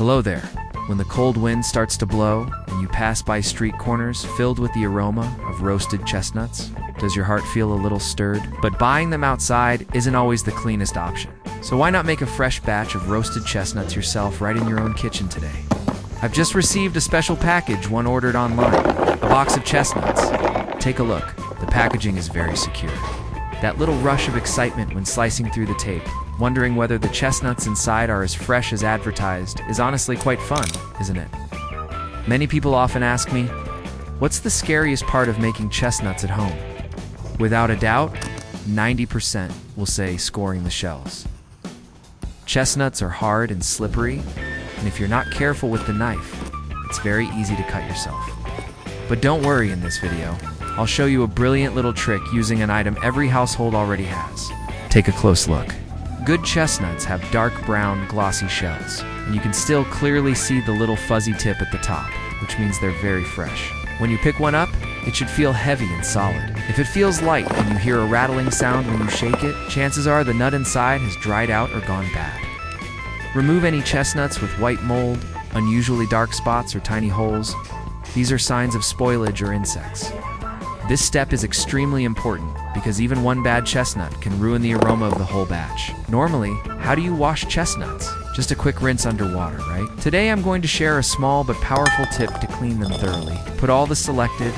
Hello there. When the cold wind starts to blow and you pass by street corners filled with the aroma of roasted chestnuts, does your heart feel a little stirred? But buying them outside isn't always the cleanest option. So why not make a fresh batch of roasted chestnuts yourself right in your own kitchen today? I've just received a special package one ordered online, a box of chestnuts. Take a look. The packaging is very secure. That little rush of excitement when slicing through the tape, wondering whether the chestnuts inside are as fresh as advertised, is honestly quite fun, isn't it? Many people often ask me, what's the scariest part of making chestnuts at home? Without a doubt, 90% will say scoring the shells. Chestnuts are hard and slippery, and if you're not careful with the knife, it's very easy to cut yourself. But don't worry, in this video, I'll show you a brilliant little trick using an item every household already has. Take a close look. Good chestnuts have dark brown, glossy shells, and you can still clearly see the little fuzzy tip at the top, which means they're very fresh. When you pick one up, it should feel heavy and solid. If it feels light and you hear a rattling sound when you shake it, chances are the nut inside has dried out or gone bad. Remove any chestnuts with white mold, unusually dark spots, or tiny holes. These are signs of spoilage or insects. This step is extremely important because even one bad chestnut can ruin the aroma of the whole batch. Normally, how do you wash chestnuts? Just a quick rinse under water, right? Today I'm going to share a small but powerful tip to clean them thoroughly. Put all the selected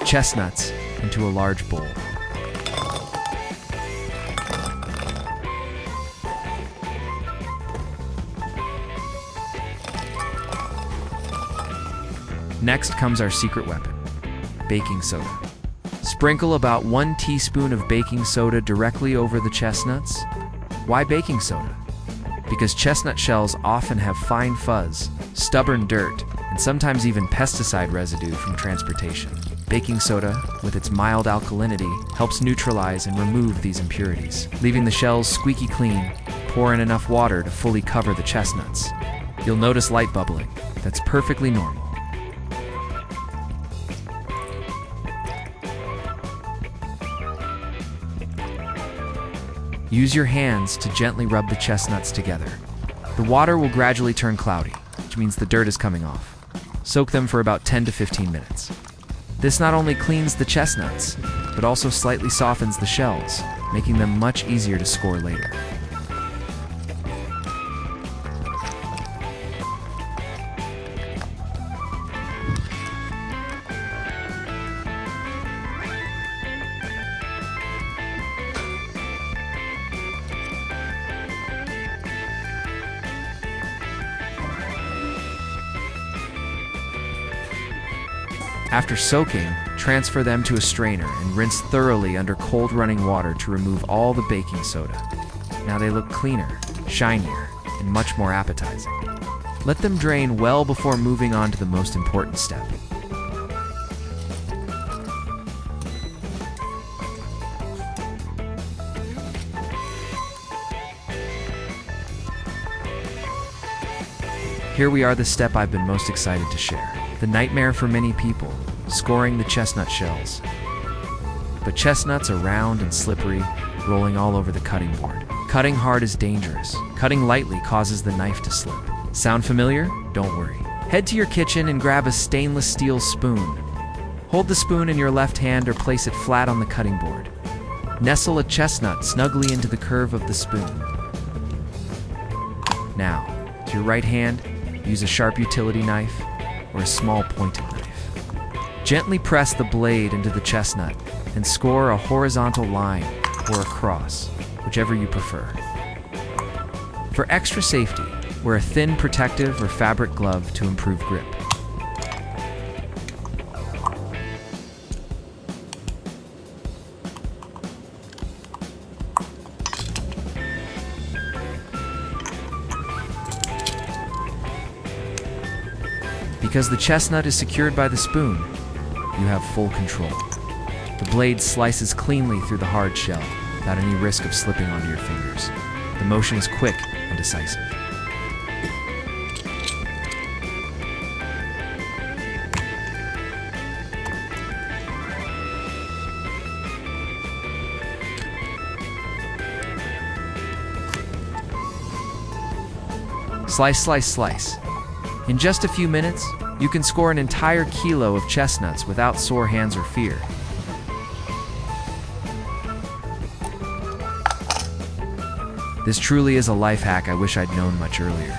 chestnuts into a large bowl. Next comes our secret weapon, baking soda. Sprinkle about 1 teaspoon of baking soda directly over the chestnuts. Why baking soda? Because chestnut shells often have fine fuzz, stubborn dirt, and sometimes even pesticide residue from transportation. Baking soda, with its mild alkalinity, helps neutralize and remove these impurities. Leaving the shells squeaky clean, pour in enough water to fully cover the chestnuts. You'll notice light bubbling. That's perfectly normal. Use your hands to gently rub the chestnuts together. The water will gradually turn cloudy, which means the dirt is coming off. Soak them for about 10 to 15 minutes. This not only cleans the chestnuts, but also slightly softens the shells, making them much easier to score later. After soaking, transfer them to a strainer and rinse thoroughly under cold running water to remove all the baking soda. Now they look cleaner, shinier, and much more appetizing. Let them drain well before moving on to the most important step. Here we are, the step I've been most excited to share. The nightmare for many people, scoring the chestnut shells. But chestnuts are round and slippery, rolling all over the cutting board. Cutting hard is dangerous. Cutting lightly causes the knife to slip. Sound familiar? Don't worry. Head to your kitchen and grab a stainless steel spoon. Hold the spoon in your left hand or place it flat on the cutting board. Nestle a chestnut snugly into the curve of the spoon. Now, to your right hand, use a sharp utility knife or a small pointed knife. Gently press the blade into the chestnut and score a horizontal line or a cross, whichever you prefer. For extra safety, wear a thin protective or fabric glove to improve grip. Because the chestnut is secured by the spoon, you have full control. The blade slices cleanly through the hard shell without any risk of slipping onto your fingers. The motion is quick and decisive. Slice, slice, slice. In just a few minutes, you can score an entire kilo of chestnuts without sore hands or fear. This truly is a life hack I wish I'd known much earlier.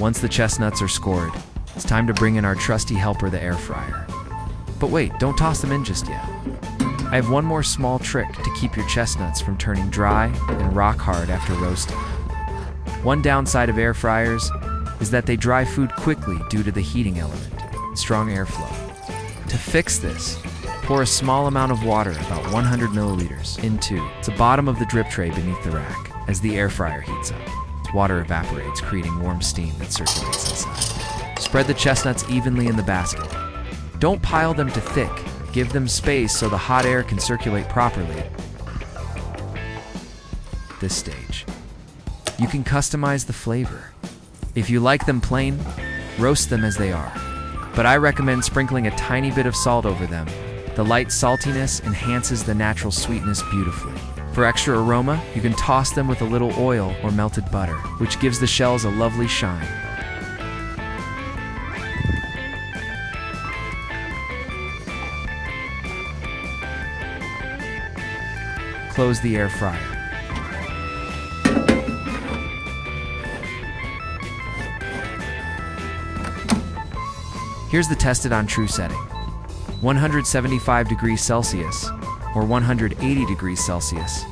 Once the chestnuts are scored, it's time to bring in our trusty helper, the air fryer. But wait, don't toss them in just yet. I have one more small trick to keep your chestnuts from turning dry and rock hard after roasting. One downside of air fryers is that they dry food quickly due to the heating element and strong airflow. To fix this, pour a small amount of water, about 100 milliliters, into the bottom of the drip tray beneath the rack. As the air fryer heats up, water evaporates, creating warm steam that circulates inside. Spread the chestnuts evenly in the basket. Don't pile them too thick. Give them space so the hot air can circulate properly. At this stage, you can customize the flavor. If you like them plain, roast them as they are. But I recommend sprinkling a tiny bit of salt over them. The light saltiness enhances the natural sweetness beautifully. For extra aroma, you can toss them with a little oil or melted butter, which gives the shells a lovely shine. Close the air fryer. Here's the tested on true setting. 175 degrees Celsius or 180 degrees Celsius,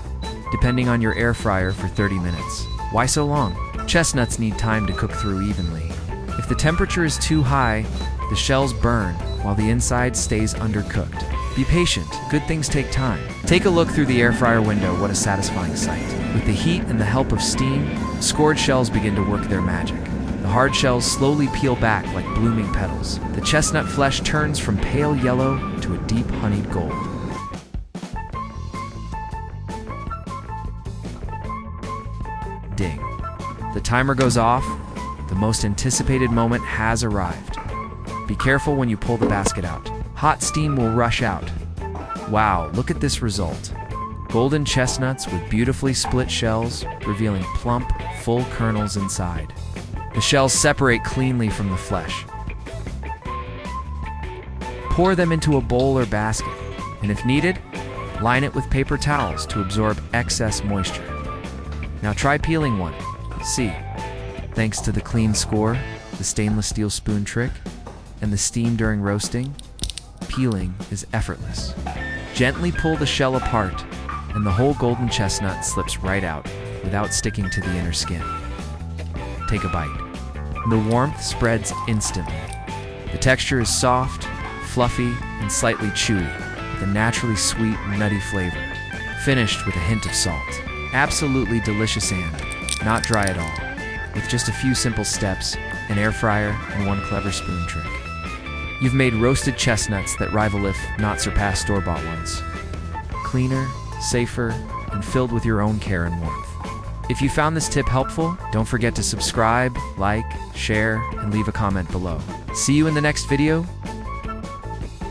depending on your air fryer, for 30 minutes. Why so long? Chestnuts need time to cook through evenly. If the temperature is too high, the shells burn while the inside stays undercooked. Be patient, good things take time. Take a look through the air fryer window, what a satisfying sight. With the heat and the help of steam, scored shells begin to work their magic. The hard shells slowly peel back like blooming petals. The chestnut flesh turns from pale yellow to a deep honeyed gold. Ding. The timer goes off. The most anticipated moment has arrived. Be careful when you pull the basket out. Hot steam will rush out. Wow, look at this result. Golden chestnuts with beautifully split shells, revealing plump, full kernels inside. The shells separate cleanly from the flesh. Pour them into a bowl or basket, and if needed, line it with paper towels to absorb excess moisture. Now try peeling one. See, thanks to the clean score, the stainless steel spoon trick, and the steam during roasting, peeling is effortless. Gently pull the shell apart, and the whole golden chestnut slips right out without sticking to the inner skin. Take a bite. The warmth spreads instantly. The texture is soft, fluffy, and slightly chewy, with a naturally sweet, nutty flavor, finished with a hint of salt. Absolutely delicious and not dry at all. With just a few simple steps, an air fryer, and one clever spoon trick, you've made roasted chestnuts that rival, if not surpass, store-bought ones. Cleaner, safer, and filled with your own care and warmth. If you found this tip helpful, don't forget to subscribe, like, share, and leave a comment below. See you in the next video.